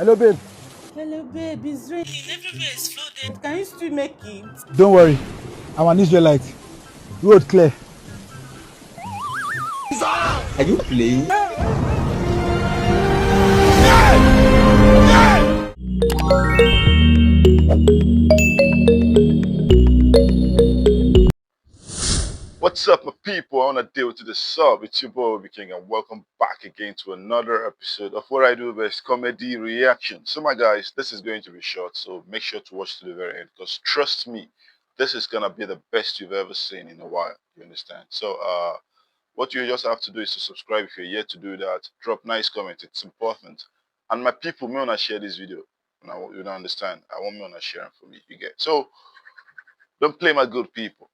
Hello, babe. Hello, babe. It's raining. Everywhere is flooded. Can you still make it? Don't worry. I'm an Israelite. Road clear. Are you playing? What's up, my people? I want to deal to the sub. It's your boy OBIKING, and welcome back again to another episode of what I do best, comedy reaction. So, my guys, this is going to be short, so make sure to watch to the very end, because trust me, this is gonna be the best you've ever seen in a while. You understand? So, what you just have to do is to subscribe if you're yet to do that. Drop nice comment; it's important. And my people, me wanna share this video. Now, you don't understand. I want me wanna share it for me. You get? So, don't play my good people.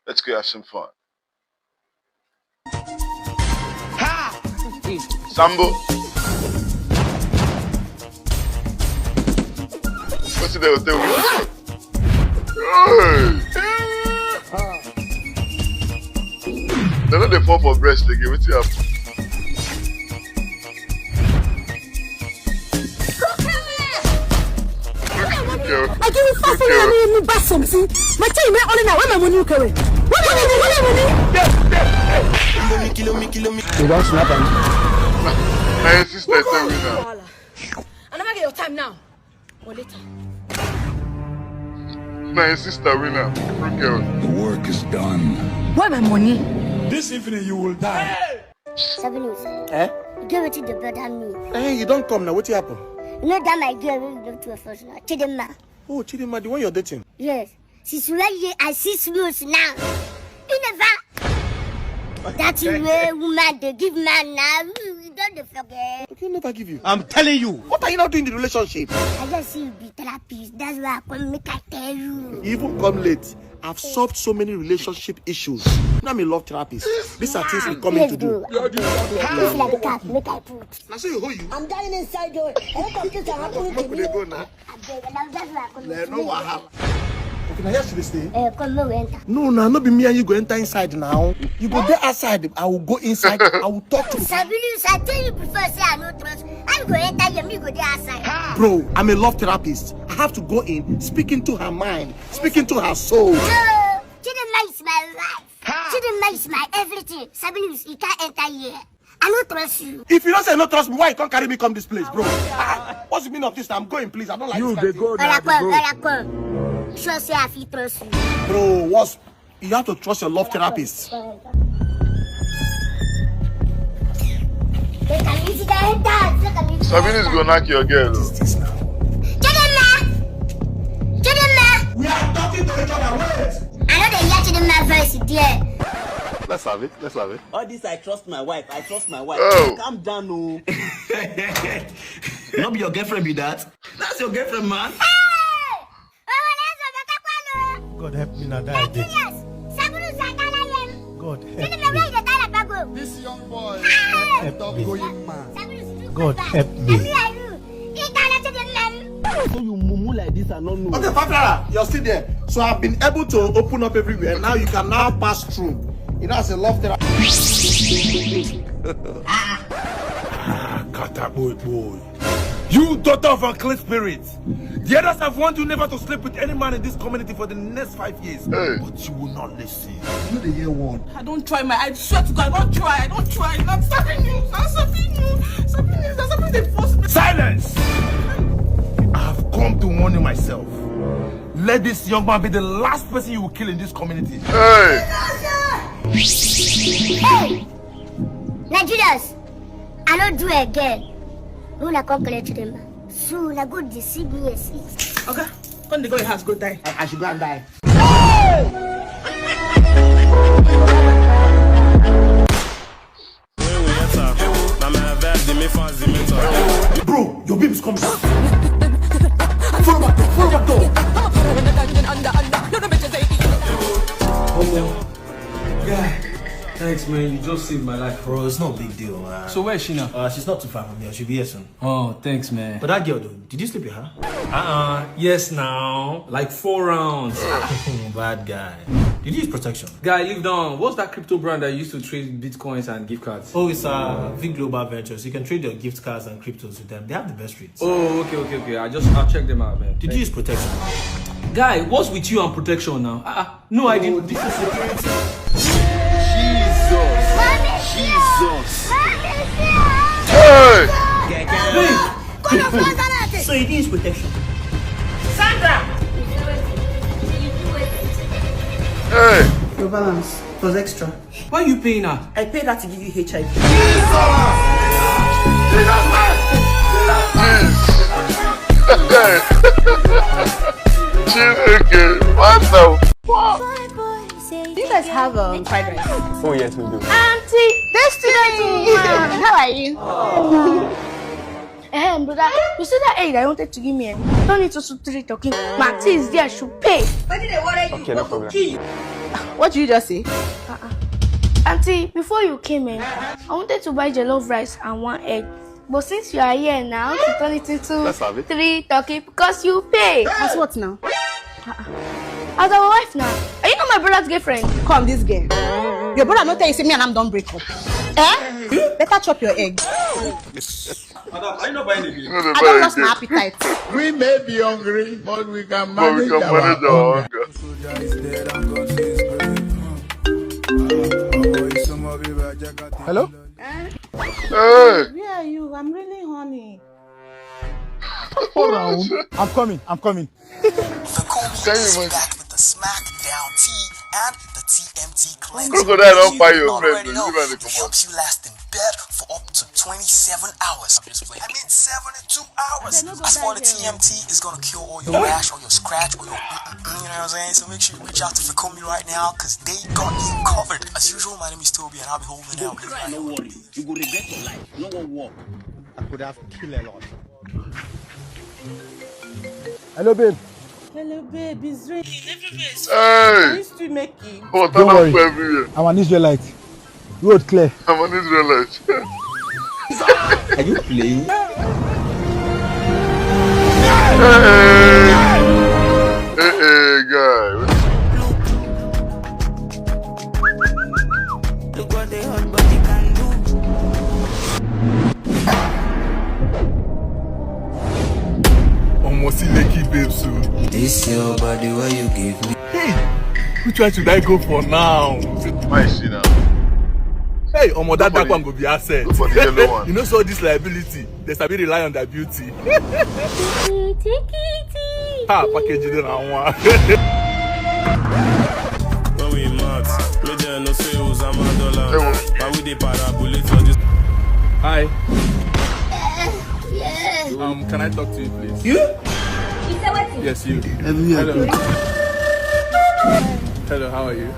Let's go have some fun. Ha! Sambo. What's the hotel? They're not the fall for breast again. What's it happen? I give you fast and you buy something. My time is only now. When am I you carry? You don't snap on me. My sister is a winner. I never get your time now. Or later. My sister winner. The work is done. Why my money? This evening you will die. Sabinus. Eh? You give it to the brother me. Hey, you don't come now. What happened? You know that my girl will go to a first now. Chidema. Oh, Chidima, the one you're dating. Yes. She's ready I see smooth now. You never. That's way woman they give man now. You don't forget. Okay, never give you. I'm telling you. What are you now doing in the relationship? I just see you be therapist. That's why I come make I tell you. You even come late. I've solved so many relationship issues. Now I'm a love therapist. These are things we come in to do. It's like a cat, make I put. Now say you hold you. I'm dying inside though. I don't think it's happening to me. Go now. That's why I come Let no wahala. Okay, now here should stay. Come no enter. No, not be me and you go enter inside now. You go there outside. I will go inside. I will talk to you. Sabinus, I tell you before say I no trust. I'm going to enter you, me go there outside. Bro, I'm a love therapist. I have to go in, speak into her mind, speak into her soul. No, Chidema is my life. Chidema is my everything. Sabinus, you can't enter here. I don't trust you. If you don't say no trust me, why you can't carry me come this place, bro? What's the meaning of this? I'm going, please. I don't like You, this. they go Alright, now. come. Sure say I feel trust you. Bro, what's... You have to trust your love therapist. Sabinus gonna knock your girl. Chidema! We are talking to each other. Wait! I know they hear Chidema voice there. Let's have it. Let's have it. All this, I trust my wife. I trust my wife. Oh. Calm down, no. Not be your girlfriend be that. That's your girlfriend, man. God help me now, die again. God help me. This young boy Help me. going mad. God help me. So you mumu like this and not know. Okay, Papa, you're still there. So I've been able to open up everywhere. Now you can now pass through. You know, as a love therapist. Boy. You daughter of a clean spirit. The others have warned you never to sleep with any man in this community for the next 5 years. Hey. But you will not listen. You the year one. I don't try I swear to God, I don't try. I'm stopping you. I'm stopping they force me. Silence! I have come to warn you myself. Let this young man be the last person you will kill in this community. Hey! Hey! Nigerians, I don't do it again. Who na come collect them? So na go deceive me. Okay, when they go in house, go die. I should go and die. Bro, your baby's coming. Follow back door. Yeah, thanks, man. man. You just saved my life. Bro, it's not a big deal, man. So where is she now? She's not too far from here. She'll be here soon. Oh, thanks, man. But that girl, though, did you sleep with her? Yes, now. Like 4 rounds. Bad guy. Did you use protection? Guy, leave down. What's that crypto brand that used to trade bitcoins and gift cards? Oh, it's V Global Ventures. You can trade your gift cards and cryptos with them. They have the best rates. Oh, okay. I'll check them out, man. Did you use protection? Guy, what's with you and protection now? No, I didn't. This is security. Jesus. Hey! So you didn't use protection? Sandra! Hey! Your balance was extra. Why are you paying her? I paid her to give you HIV. What the fuck? Do you guys have fried rice? Oh yes, we do. Auntie, this today. How are you? Brother, you see that aid I wanted to give me? Don't need to start talking. My tea is there, I should pay. Okay, no problem. What did you just say? Auntie, before you came in, I wanted to buy jollof rice and 1 egg. But since you are here now, to turn it into 3 turkey because you pay. As what now? As our wife now. Are you not my brother's girlfriend? Come, this girl. Your brother not tell you say me and I'm done break up. Better chop your egg. Madam, are you not buying again? I don't lost my appetite. We may be hungry, but we can manage our hunger. Hello? Hey! Where are you? I'm really horny. Hold on. I'm coming. The Comedy is back with the Smackdown Tea and the TMT cleanse. Crocodile don't buy your friend. It helps you last in bed for up to 27 hours. I mean 72 hours. As for the TMT, it's gonna cure all your rash or your scratch or your you know what I'm saying? So make sure you reach out to Comedy right now because they got you covered. As usual, my name is Toby and I'll be holding out. No worry. You go regret your life. No one walk. I could have killed a lot. Hello, babe. Hello, babe. It's raining. Hey! It's still making. Oh, Don't worry. everywhere. I'm an Israelite. Road clear. I'm an Israelite. Are you playing? Hey, guy. Look what the hot body can do. Almost lucky, babe, so. This your body, what you give me. Hey, which one should I go for now? My see now. Hey, that one go be asset. Go for the yellow one. You know, so this liability, they sabi rely on their beauty. Package it on one. When we max, me there no sales, I'm $1. But we dey parabolic for this. Hi. Yes. Can I talk to you, please? You? Yes, you. Hello. Hello, how are you?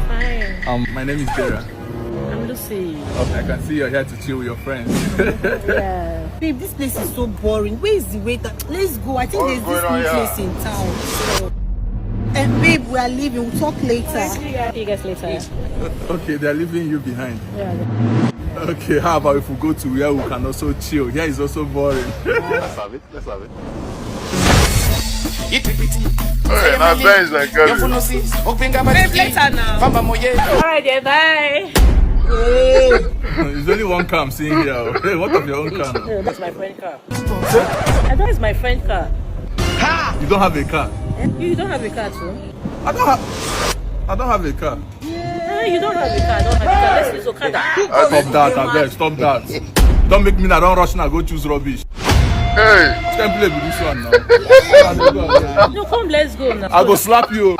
Fine. My name is Dara. I'm Lucy. Okay, I can see you're here to chill with your friends. Yeah. Babe, this place is so boring. Where is the waiter? Let's go. I think there's this new place in town. So. And babe, we are leaving. We'll talk later. See you guys later. Okay, they're leaving you behind. Yeah. Okay, how about if we go to where we can also chill? Here is also boring. Let's have it. Hey, now Ben is like girl. Babe, later now. Alright, then, bye. There's only one car I'm seeing here. Hey, what of your own car now? No, that's my friend's car. I thought it's my friend's car. You don't have a car? You don't have a car too? I don't have a car. You don't have a car. Let's use Okada. Stop that, I beg. Stop that. Don't make me not run rush now. Go choose rubbish. Hey! Can't play with this one now. No, come, let's go now. I go slap you.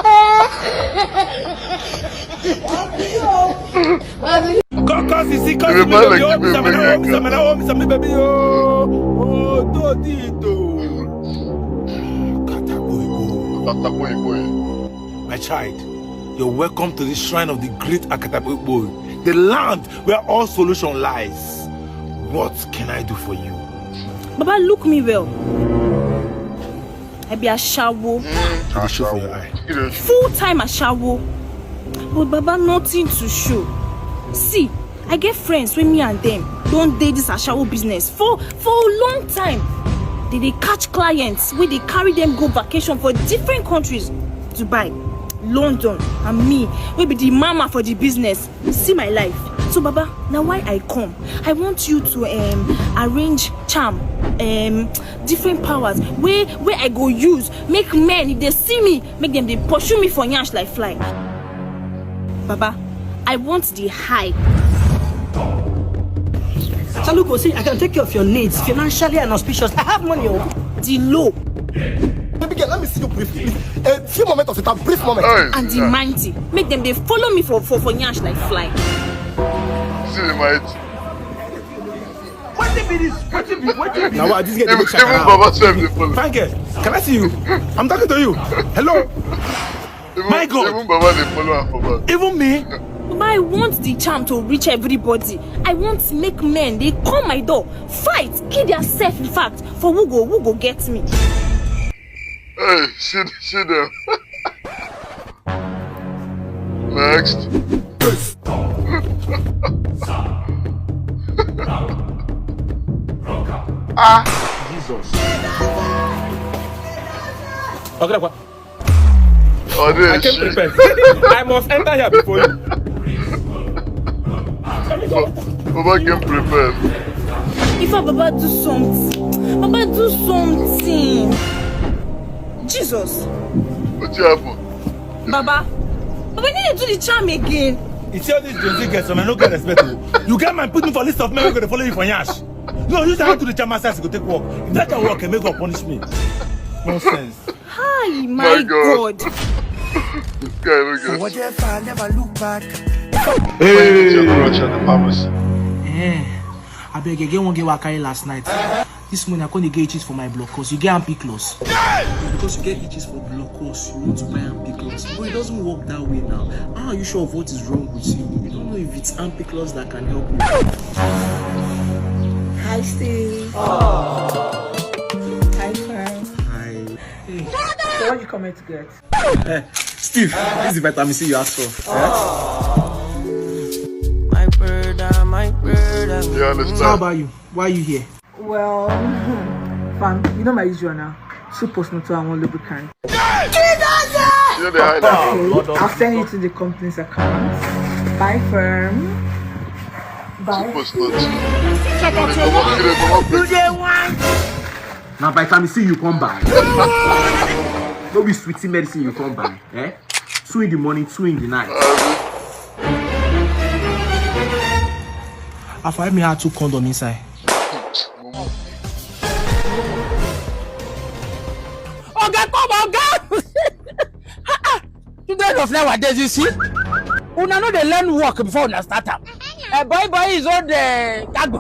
My child, you're welcome to the shrine of the great Agkaay, the land where all solution lies. What can I do for you? Baba, look me well. I be a shawo. Show for your eye. Full time a shawo. But Baba, nothing to show. See, I get friends with me and them. Don't they this ashawo business for a long time. They catch clients where they carry them go vacation for different countries. Dubai, London, and me, we be the mama for the business. See my life. So Baba, now why I come? I want you to arrange charm, different powers where I go use, make men, if they see me, make them they pursue me for nyash like fly. Baba, I want the high. Saluko, see, I can take care of your needs, financially and auspicious. I have money. The low. Baby girl, let me see you briefly. A few moments of it, a brief moment. And the mighty. Make them they follow me for nyash like fly. See the mighty. What be this? What be Now what? This get Even Baba self they follow. Frank, can I see you? I'm talking to you. Hello. My God. Even Baba they follow Baba. Even me. But I want the charm to reach everybody. I want to make men, they come my door, fight, kill themselves in fact, for who go get me. Hey, shit them. Next. Jesus. Okay, Oh, this I came shit. prepared. I must enter here before you. Baba came prepared. If Baba do something, Baba do something. Jesus. What happened? Baba need to do the charm again. It's all this Josie gets some I no get respect. You can't man put me for a list of men who gonna follow you for yash. No, you say to the chairman says go take work. If that can work, make God punish me. Nonsense. Hi, my God. Okay, what if I never look back? Hey, the I beg again won't get Agkaay last night. This morning I couldn't get itches for my block cause you get ampiclos. Because you get itches for block cause you want to buy ampiclos. But it doesn't work that way now. How are you sure of what is wrong with you? You don't know if it's ampiclos that can help you. Hi, Steve. Oh. Hi, friend. Hi. Hey. So what you coming to get? Steve, this is the vitamin C you asked for. My brother. You understand? How about you? Why are you here? Well, fam, you know my usual now. 2 postmortem and 1 lubricant. You know the highlight. Okay, I'll send you to the company's account. Bye, firm. Bye. Now vitamin C you come by. No be sweetie medicine you come by. 2 in the morning, 2 in the night. I find me had 2 condom inside. Oga, come on, Oga! Today of nowadays, you see? Una know they learn work before una start up. Boy is on the cargo.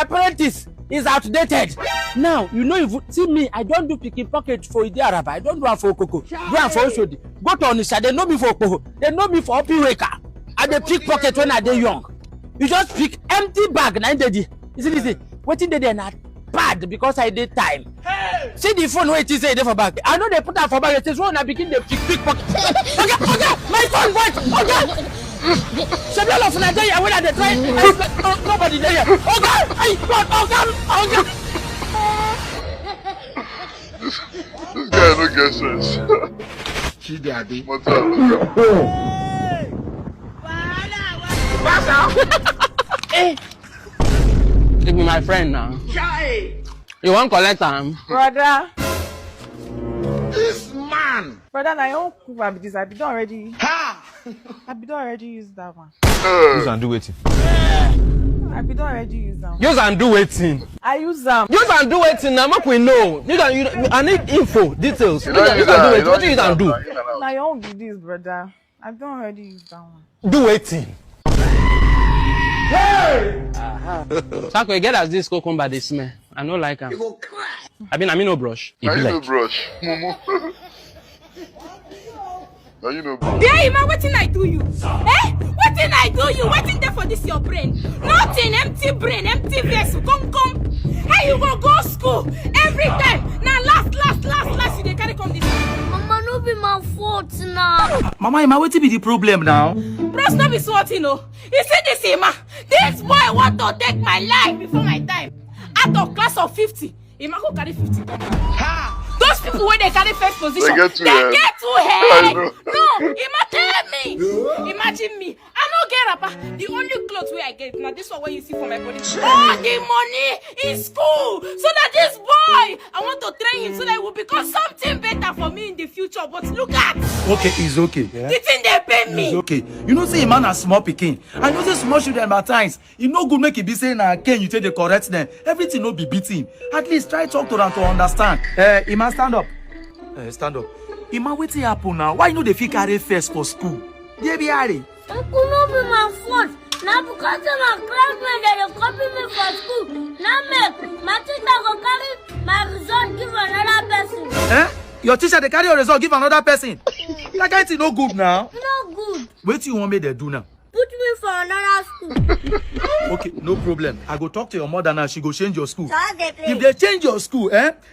Apprentice is outdated. Now, you know, if you see me, I don't do picking pocket for Idi Araba. I don't do it for Koko. Do it for Oshodi. Go to Onisha, they know me for Koko. They know me for Opi Weka. I dey pick pocket when I dey young. You just pick empty bag. Now they you see, waiting they not bad because I did time. Hey! See the phone where it is there for bag. I know they put that for bag. It is when I begin the pick pocket. Okay, my phone, what? Okay. Several of Nigeria when they try, nobody there. Okay. This guy don't get sense. She daddy. What's up? Hey, it be my friend now. You want collect him? Brother. This man. Brother, I don't cook this. I be done already. Ha! I be done already use that one. Use and do it. I be done already use that one. Use and do waiting. I use them. Use and do waiting. Now make we know. I need info, details. Use and do it. What do you and do? Now you won't be this, brother. I don't already use that one. Do waiting. Hey! Sako, get as this cucumber they smell. I don't like them. You go cry. I mean no brush. Now you no brush. Momo. Now you no brush. There, man, what did I do you? What did I do you? Waiting there for this your brain? Nothing, empty brain, empty vessel. Come. Hey, you go school every time. Now last, you they carry come this. Mama, no be my fault now. Mama, am I waiting be the problem now? Problem Just not be smarting, no. You see this, Ima? This boy want to take my life before my time. Out of class of 50, Ima go carry 50. Ha! Those people when they carry first position, they get too head. No, Ima tell me. Imagine me. I don't get rapper. The only clothes where I get now this one where you see for my body. All the money in school, so that this boy, I want to train him so that it will become something better for me in the future. But look at. Okay, it's okay. Yeah? The thing they pay me. It's okay. You know, say a man has small picking. I know say small children at times. You know, good make it be saying, can you take the correct name? Everything no be beating. At least try talk to them to understand. Iman, stand up. Stand up. Iman, what's happen now? Why you know they feel carry first for school? They be hardy. It could not be my fault. Now because of my classmates that they copy me for school. Now my teacher go carry my result give another person. Your teacher they carry your result give another person. That kind thing no good now. No good. What you want me to do now? Put me for another school. Okay, no problem. I go talk to your mother now. She go change your school. If they change your school,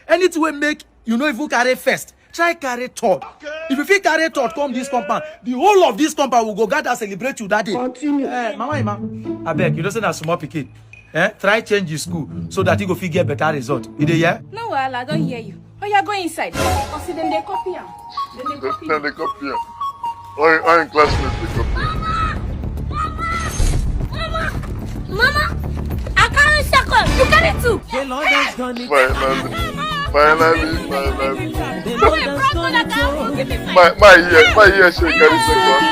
anything will make you know if you carry first. Try carry third. Okay. If you feel carry third, come this compound. The whole of this compound will go gather celebrate you that day. Continue. Mama, I beg you don't say that small pikin. Try change your school so that you go get better result. You dey hear? No, well, I don't hear you. Oh, you're going inside. Oh, see them they copy am. Then they copy am. Or in classmates they copy am. Mama, I carry second. You carry two. Finally. My ear shake carry second.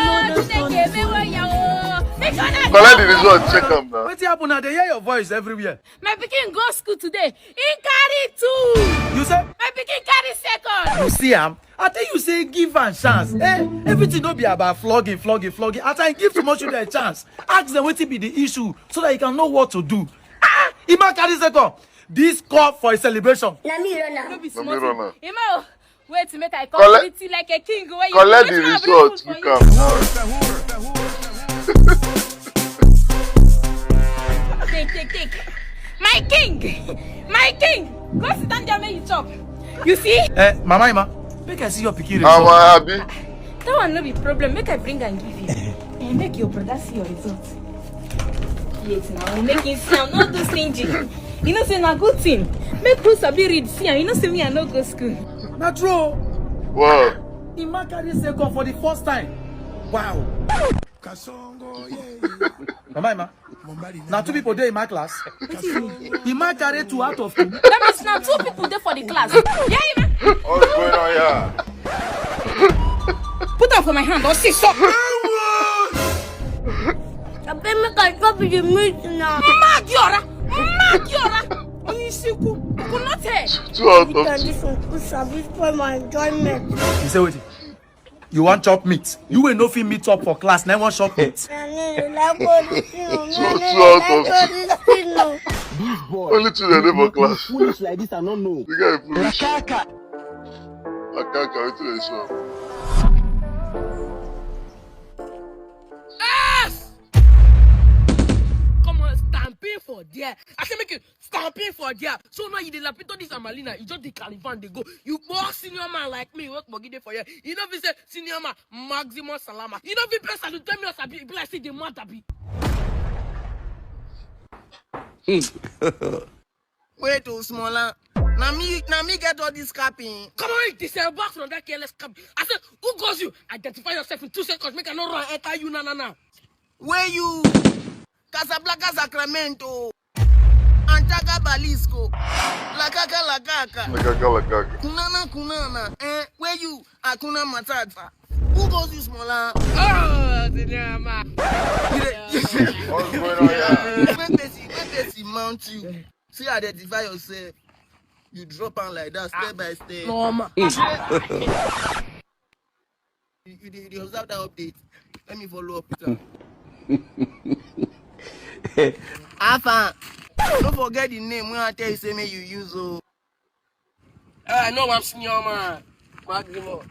Collect the result, check them now. What's happening now? They hear your voice everywhere. My pikin go school today. He carry two. You say? My pikin carry second. You see, I think you say give and chance. Everything don't be about flogging. At time give too much to a chance. Ask them what be the issue so that you can know what to do. He might carry second. This call for a celebration. Let me run now. Ima, wait to make I collect like a king. Collect the result. You can. Take. My king. Go sit down there and you chop. You see? Mama, make I see your pikin result. I'm happy. That one no be problem. Make I bring and give you. And make your brother see your result. Yes, now make him see I'm not too stingy. You know, say na good thing. Make who sabi read see and you know say me I no go school. Not true. What? He might carry second for the first time. Wow. Mama, now 2 people there in my class. He might carry 2 out of 2. That means now 2 people there for the class. Yeah, man. What's going on here? Put up for my hand or see stop. I bet me can copy the meat now. Magiora. You could not tell. 2 out of 2. This one could service for my enjoyment. You say what? You want chop meat? You will no fit meet up for class. Now want chop meat. 2 out of 2. This boy. Only 2 they for class. Foolish like this, I don't know. The guy foolish. Agkaay. Wait till they show. Stamping for there. I say make you stamping for there. So now you dilapidate this Amalina. You just the Caliban they go. You more senior man like me work Bogide for you. You know if you say senior man maximum salama. You know if you person to tell me us be like say the matter be. Wait too smaller. Now me get all this capping. Come on, this is back from that careless cap. I said, who goes you? Identify yourself in 2 seconds. Make a no run enter you na. Where you? Casablanca Sacramento. Antaga Balisco. Lakaka. Kunana. Where you? Akuna Matata. Who goes you smaller? Oh, Nneoma. What's going on here? When they see mount you, see identify yourself. You drop on like that, step by step. Nneoma. You observe that update. Let me follow up with that. Afa, don't forget the name when I tell you say me you use. I know I'm senior man. Maximo.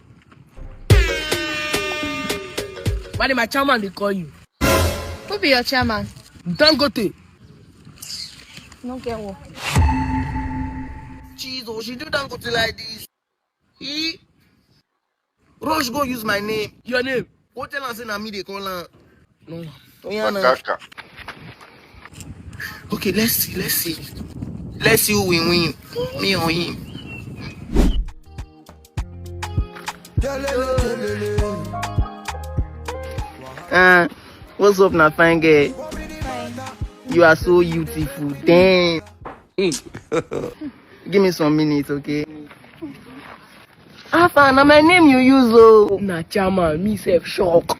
Why did my chairman they call you? Who be your chairman? Dangote. No get work. Jesus, she do Dangote like this. Rush go use my name. Your name? Go tell her say na me they call her. No. Makaka. Okay, let's see. Let's see who win. Me or him. What's up, na fine girl? You are so beautiful. Damn. Give me some minutes, okay? Now my name you use, oh. Na chama, me self shock.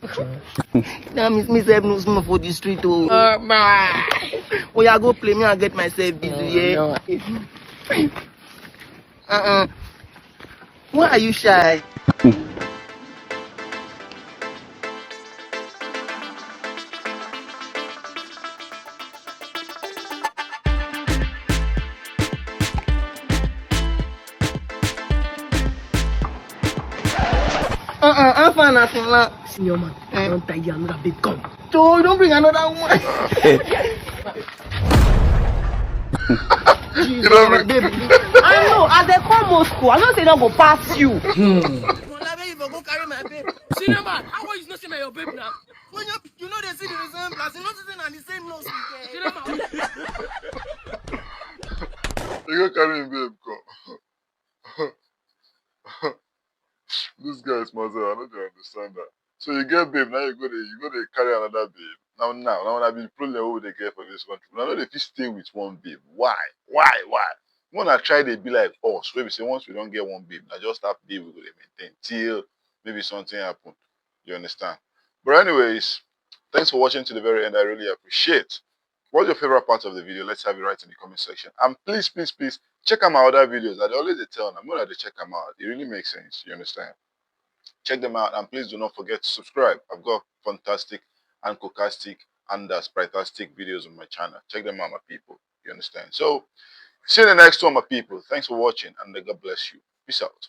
That means me self no small for the street, oh. Oh, yeah, go play me and get myself busy, yeah? Why are you shy? I'm fine, Nneoma, don't tie another babe, come. So don't bring another one. Baby. I know, as they come Moscow, I know they don't go past you. Cinema, how are you not seeing your baby now? When you know they see the resemblance, you're not sitting on the same nose. You go carry him, babe, come. This guy is Mazel, I don't understand that. So you get babe, now you go to carry another babe. Now when I be problem what they get for this country. Now know if you stay with one babe. Why? When I try they be like us, where we say once we don't get one babe, now just that babe we go to maintain till maybe something happen. You understand? But anyways, thanks for watching to the very end. I really appreciate. What's your favorite part of the video? Let's have it right in the comment section. And please check out my other videos. I always tell them, I'm gonna check them out. It really makes sense. You understand? Check them out, and please do not forget to subscribe. I've got fantastic and cocastic and spritastic videos on my channel. Check them out, my people. You understand? So see you in the next one, my people. Thanks for watching, and God bless you. Peace out.